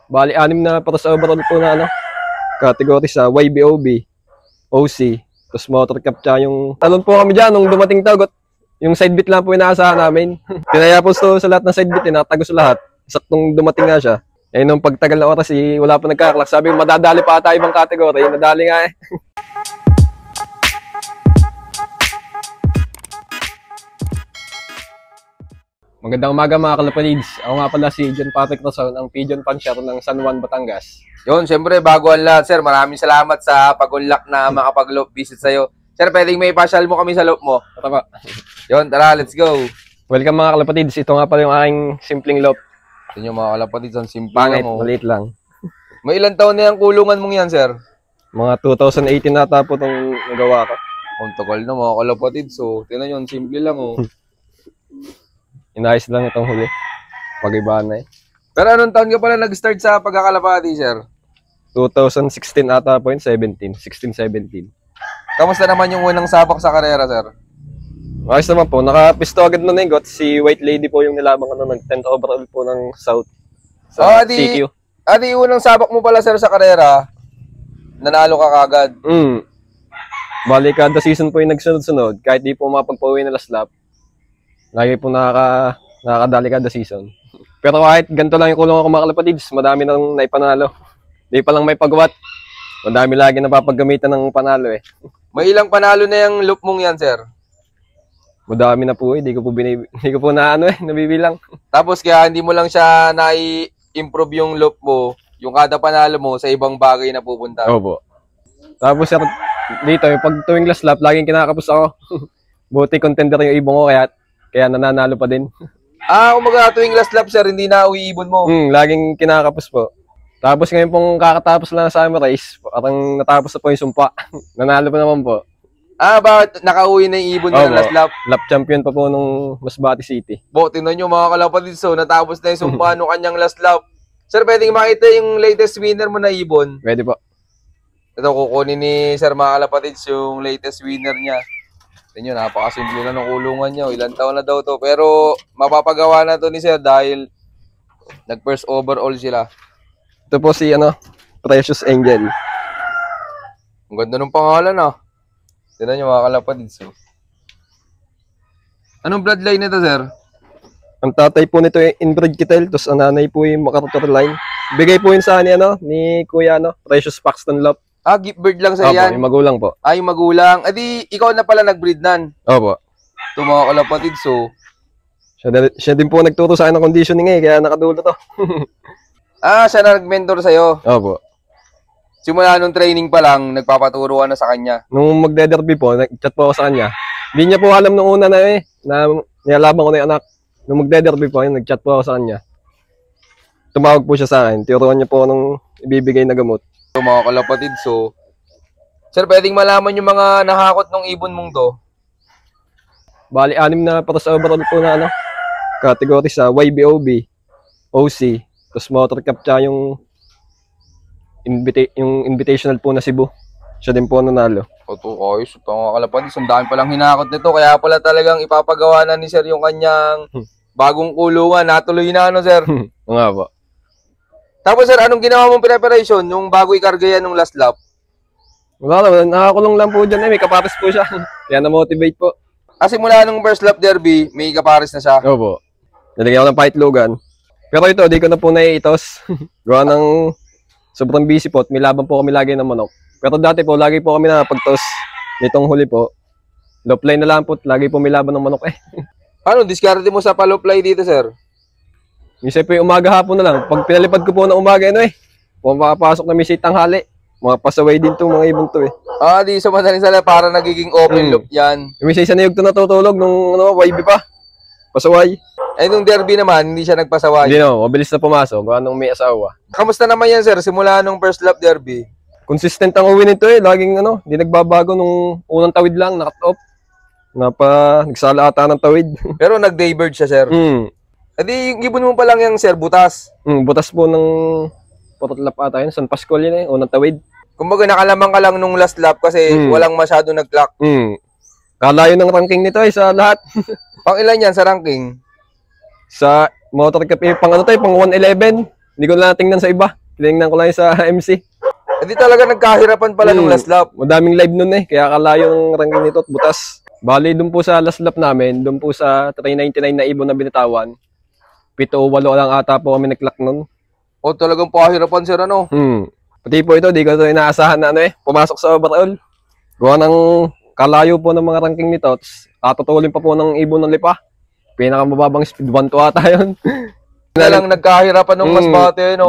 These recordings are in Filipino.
Bali, 6 na patas overall po na ano, category sa YBOB, OC, tapos motor cup tsaka yung talon po kami dyan nung dumating tagot. Yung side bit lang po inaasahan namin. Pinaya po sa lahat ng side bit, tinatagos lahat. Saktong dumating nga siya. Eh nung pagtagal na oras, wala pa nagkaklak. Sabi ko, madadali pa tayo ibang category. Nadali nga eh. Magandang umaga mga kalapanids. Ako nga pala si John Patrick Roson, ang Pigeon Puncher ng San Juan, Batangas. Yun, siyempre, bago ang lahat, sir, maraming salamat sa pag-unlock na makapag-loop visit sa'yo. Sir, pwedeng may pasyal mo kami sa loop mo. Ito pa. Yun, tara, let's go. Welcome mga kalapanids. Ito nga pala yung aking simpleng loop. Ito yung mga kalapatids, ang simple Pangit, lang. maliit lang. May ilang taon na yung kulungan mong yan, sir? Mga 2018 nata po itong nagawa ko. Ang tagal na mga kalapatids, so, tinan yun, simple lang, oh. Inayos lang itong huli. Pag-iba na eh. Pero anong taon ka pala nag-start sa pagkakalapati, sir? 2016 ata po yun, 17. 16-17. Kamusta naman yung unang sabak sa karera, sir? Ayos naman po. Nakapisto agad na got. Si White Lady po yung nilabang ano, nag-10th overall po ng South. Sa CQ. Adi, unang sabak mo pala, sir, sa karera, nanalo ka kagad. Bali, kada season po yung nagsunod-sunod. Kahit di po mapagpauwi na last lap. Lagi po nakakadali kada season. Pero kahit ganito lang yung kulong ako mga kalapatids, madami nang naipanalo. Di pa lang may pagwat. Madami lagi napapaggamitan ng panalo eh. May ilang panalo na yung loop mong yan, sir? Madami na po eh. Di ko po nabibilang. Tapos kaya hindi mo lang siya na-improve yung loop mo, yung kada panalo mo sa ibang bagay na pupunta. Opo. Tapos dito, pag tuwing last lap, laging kinakapos ako. Buti contender yung ibong ko, kaya nananalo pa din. Umaga tuwing last lap, sir, hindi na uiibon mo. Laging kinakapos po. Tapos ngayon pong kakatapos lang sa summer race, parang natapos na po yung sumpa. Nanalo pa naman po. Bakit nakauwi na yung ibon mo ng last lap? Lap champion pa po nung Masbate City. Tingnan nyo mga kalapatid, so natapos na yung sumpa nung kanyang last lap. Sir, pwedeng makita yung latest winner mo na ibon? Pwede po. Ito, kukunin ni Sir mga kalapatid yung latest winner niya. Tingnan nyo, napakasimple na ng kulungan nyo. Ilang taon na daw to. Pero mapapagawa na to ni Sir dahil nag-first overall sila. Ito po si Precious Angel. Ang ganda ng pangalan Tingnan nyo mga kalapatid. So, anong bloodline nito, Sir? Ang tatay po nito ay inbred Kitel, tapos ang nanay po yung MacArthur line. Bigay po yun sa ni Kuya Precious Paxton Lop. Gift bird lang sa yan? Yung magulang po. Yung magulang. Adi, ikaw na pala nag-breed nan? Opo. Ito mga kalapatid, so. Siya din po nagturo sa akin ng conditioning kaya nakadulo to. Siya na nag-mentor sa'yo? Opo. Simula nung training pa lang, nagpapaturo ka na sa kanya? Nung magde-derby po, nag-chat po ako sa kanya. Hindi niya po alam nung una na nilalabang ko na yung anak. Nung magde-derby po, nag-chat po ako sa kanya. Tumawag po siya sa akin. Tinuruan niya po nung ibibigay na gamot. So, mga kalapatid, so. Sir, pwedeng malaman yung mga nakakot ng ibon mong to? Bali, 6 na patas overall po na category sa YBOB, OC, tapos motor cup tsaka yung invitational po na Cebu. Siya din po nanalo. Ito, ayos. Ito mga kalapatid, ang dami palang hinakot nito. Kaya pala talagang ipapagawa na ni Sir yung kanyang bagong kulungan. Natuloy na Sir? Nga po. Tapos Sir, anong ginawa mong preparation nung bago ikarga yan nung last lap? Wala naman, nakakulong lang po dyan may kapares po siya. Kaya na-motivate po. Simula nung first lap derby, may kapares na siya? Opo. Nalagyan ko ng fight lugan. Pero ito, di ko na po naiitos. Gawa ng sobrang busy po at may laban po kami lagi ng manok. Pero dati po, lagi po kami nakapagtos. Nitong huli po, low fly na lang po, lagi po may laban ng manok Ano, diskarte mo sa pa-low fly dito, Sir? Minsan po yung umaga hapon na lang. Pag pinalipad ko po na umaga, kung makapasok na misay tanghali, mga pasaway din itong mga ibon to Di sa madaling sala, para nagiging open loop yan. Misay sa niyog to natutulog nung YB pa. Pasaway. Nung derby naman, hindi siya nagpasaway. Hindi mabilis na pumasok, anong may asawa. Kamusta naman yan, Sir? Simula nung first lap derby? Consistent ang uwi nito laging hindi nagbabago nung unang tawid lang, nakat-off. Nagsala ata ng tawid. Pero nag-daybird siya, Sir? Yung ibon mo pa lang yung Sir, butas? Butas po ng Porot lap ata yun, San Pascual yun unang tawid. Kumbaga nakalamang ka lang nung last lap kasi walang masyado nag-clock. Kalayo ng ranking nito sa lahat. Pang ilan yan sa ranking? Sa motor cup pang pang 111. Hindi ko na tingnan sa iba. Tinignan ko lang yung sa MC. Hindi talaga nagkahirapan pala nung last lap. Madaming live nun eh. Kaya kalayo ng ranking nito at butas. Bali, doon po sa last lap namin, doon po sa 399 na ibon na binitawan, 7-8 lang ata po kami nag-clock nun. O talagang pahirapan sir ano? Pati po ito, di ko ito inaasahan na pumasok sa overall. Gawa ng kalayo po ng mga ranking nito, tatutulin pa po ng ibon ng lipa. Pinakamababang speed 1 to ata yun. Lang nagkahirapan nung mas bate, no?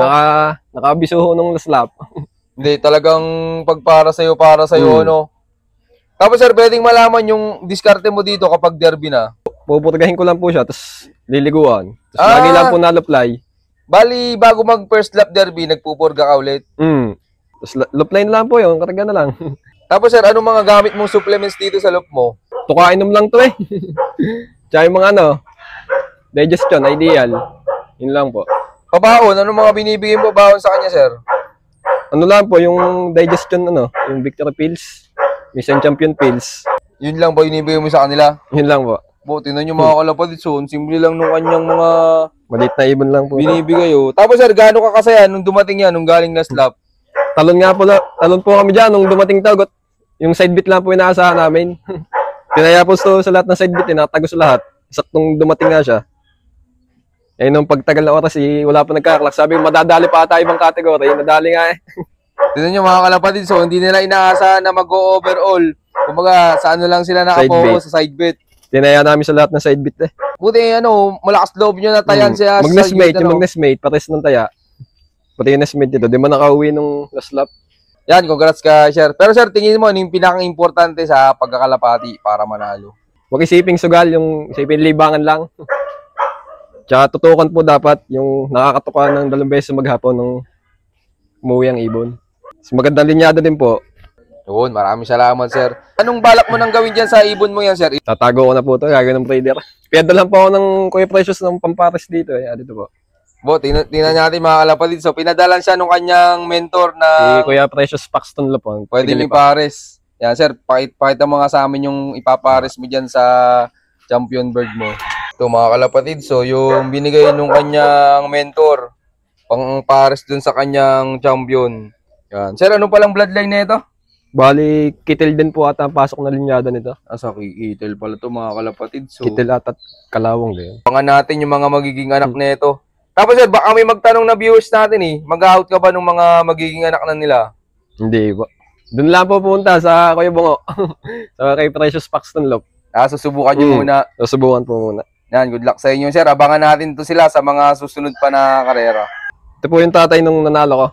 Nakabisuho nung last lap. Hindi, talagang para sa'yo, no? Tapos sir, pwedeng malaman yung diskarte mo dito kapag derby na. Pupurgahin ko lang po siya, tapos liliguan. Tapos lagi lang po na-apply. Bali, bago mag first lap derby, nagpupurga ka ulit. Tapos loop line lang po yun, karga na lang. Tapos sir, anong mga gamit mong supplements dito sa loop mo? Tukainom lang to eh. Tsaka yung mga digestion, ideal. Yun lang po. Pabaon, anong mga binibigay mo baon sa kanya sir? Ano lang po, yung digestion, yung victory pills, mission champion pills. Yun lang ba binibigay mo sa kanila? Yun lang po. Tingnan nyo mga kalapatid, so simple lang nung kanyang mga maliit na ibon lang po binibigay. Tapos sir, gaano ka kasaya nung dumating yan, nung galing last lap? Talon po kami dyan nung dumating tagot. Yung side bit lang po inaasahan namin. Pinayapos to sa lahat ng side bit, tinatagos lahat. Saktong dumating nga siya. Eh nung pagtagal na oras, wala pa nagkaklak. Sabi, madadali pa ata ibang category. Nadali nga eh. Tignan nyo mga kalapatid, so hindi nila inaasahan na mag-o-overall. Kumbaga, sa ano lang sila nakapokus sa side bet. Tinaya namin sa lahat ng side bet eh. Buti malakas loob nyo na tayan siya sa Mag-nestmate, yung mag-nestmate, pares ng taya. Pati yung nestmate dito, di mo nakauwi nung last lap. Yan, congrats ka, sir. Pero sir, tingin mo, yung pinaka-importante sa pagkakalapati para manalo? Huwag isiping sugal, isiping libangan lang. Tsaka tutukan po dapat yung nakakatuka ng 2 beses maghapon ng umuwi ang ibon. So, magandang linyada din po. Yun, maraming salamat, sir. Anong balak mo nang gawin dyan sa ibon mo yan, sir? Tatago ko na po ito, gagawin ng breeder. Piyado lang po ako ng Kuya Precious ng pampares dito. Dito po. Tingnan natin mga kalapatid. So, pinadalan siya nung kanyang mentor na si Kuya Precious Paxton Lupon. Pwede ni pares. Yan, sir, pakita mo nga sa amin yung ipapares mo dyan sa champion bird mo. Ito mga kalapatid, so yung binigay nung kanyang mentor, pang pares dun sa kanyang champion. Yan. Sir, ano palang bloodline na ito? Bali, Kitil din po ata ang pasok na linyada nito. Sa Kitil pala ito mga kalapatid. So, Kitil ata Kalawang din. Pangan natin yung mga magiging anak na ito. Tapos sir, baka may magtanong na viewers natin mag-out ka ba ng mga magiging anak na nila? Hindi po. Doon lang po punta sa Kuya Bungo. Sa kay Precious Paxton Lop. Susubukan nyo muna. Susubukan po muna. Yan, good luck sa inyo, sir. Abangan natin to sila sa mga susunod pa na karera. Ito po yung tatay nung nanalo ko.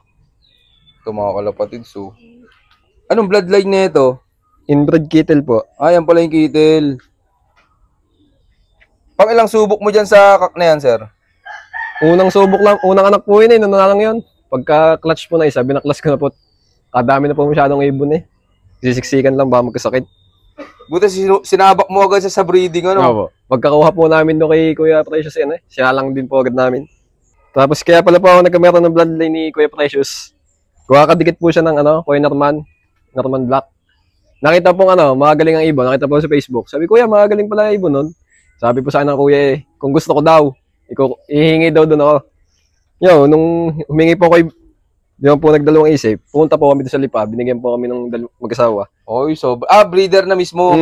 Ito mga kalapatid, so. Anong bloodline na ito? Inbred Kitil po. Yan pala yung Kitil. Pang ilang subok mo dyan sa kak na yan, sir? Unang subok lang, unang anak po yun nanalo yun. Pagka clutch po na isa, binaklas ko na po. Kadami na po masyadong ibon Sisiksikan lang ba magkasakit. Buti sinabak mo agad sa breeding, ano? Opo. Pagkakuha po namin doon kay Kuya Precious siya lang din po agad namin. Tapos kaya pala po ako nagkameron ng bloodline ni Kuya Precious. Kuha kadikit po siya ng Kuya Norman Black. Nakita pong magaling ang ibon, nakita po sa Facebook. Sabi, Kuya, magaling pala ang ibon nun. Sabi po sa akin ng Kuya kung gusto ko daw, ihingi daw doon ako. Nung humingi po ko, di po nagdalawang isip, pumunta po kami doon sa Lipa, binigyan po kami ng mag-asawa. Oy, so, breeder na mismo.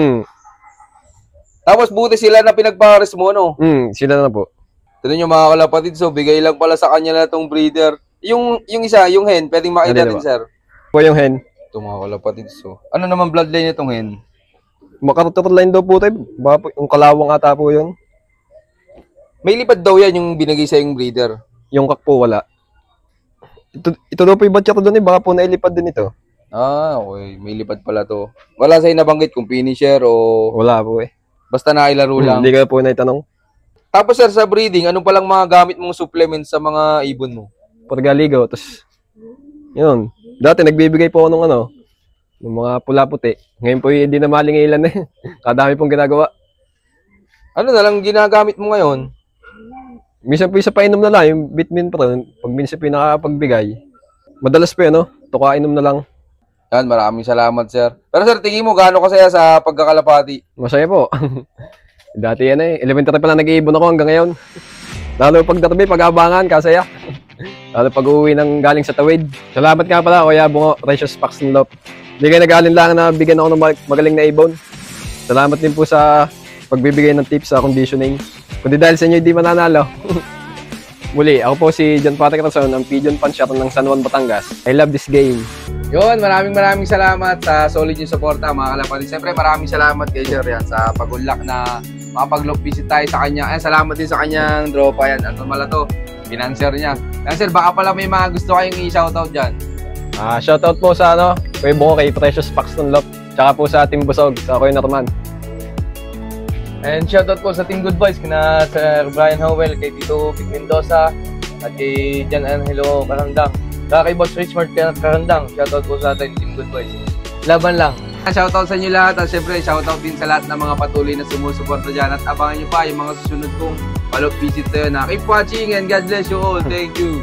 Tapos buti sila na pinagpares mo, no? Sila na po. Ito nyo mga kalapatid, so bigay lang pala sa kanya na itong breeder. Yung isa, yung hen, pwedeng makita din, sir. Po yung hen. Ito mga kalapatid, so. Ano naman bloodline itong hen? Makarotor line daw po tayo. Yung Kalawang ata po yun. May lipad daw yan yung binigay sa yung breeder. Yung kak po wala. Ito daw po yung batya ko doon baka po nailipad din ito. Okay. May lipad pala to. Wala sa'yo nabanggit kung finisher o... Wala po Basta nailaro lang. Hindi ka po naitanong. Tapos sir, sa breeding, anong palang mga gamit mong supplements sa mga ibon mo? Pagaligaw, tapos yun. Dati nagbibigay po ako ng mga pula-puti. Ngayon po hindi na malingilan Kadami pong ginagawa. Ano na lang ginagamit mo ngayon? Minsan po isa painom na lang, yung vitamin pa rin. Pag minsan po yung nakakapagbigay. Madalas po tukainom na lang. Yan, maraming salamat, sir. Pero sir, tingin mo gaano kasaya sa pagkakalapati? Masaya po. Dati elementary pa lang nag-iibon ako hanggang ngayon. Lalo pag derby, pag-abangan, kasaya. Lalo pag uuwi ng galing sa tawid. Salamat nga pala, Kuya Bungo, Precious Packs and Lop. Hindi kayo nag-aalinlangan na bigyan ako ng magaling na ibon. Salamat din po sa pagbibigay ng tips sa conditioning. Kundi dahil sa inyo hindi mananalo. Muli, ako po si John Patrick Rason, ang Pigeon Puncher ng San Juan, Batangas. I love this game. Yun, maraming salamat sa solid yung suporta mga kalapatid. Siyempre maraming salamat kay Sir yan sa pag-unlock na makapag-loop visit tayo sa kanya. Salamat din sa kanyang dropa yan. Anton Malato, financer niya. Sir, baka pala may mga gusto kayong i-shoutout dyan. Shoutout po sa Kuya Bungo, kay Precious Packs and Lop. Tsaka po sa Team Busog, sa Kuya Norman. And shoutout po sa Team Good Boys, kina Sir Brian Howell, kay Tito Vic Mendoza, at kay Jan Angelo Karandang. Saka kay Boss Richmond Karandang, shoutout po sa atin, Team Good Boys. Laban lang. Shoutout sa inyo lahat at syempre shoutout din sa lahat ng mga patuloy na sumusuporta dyan at abangan nyo pa yung mga susunod kong follow-up visit na yun. Keep watching and God bless you all. Thank you.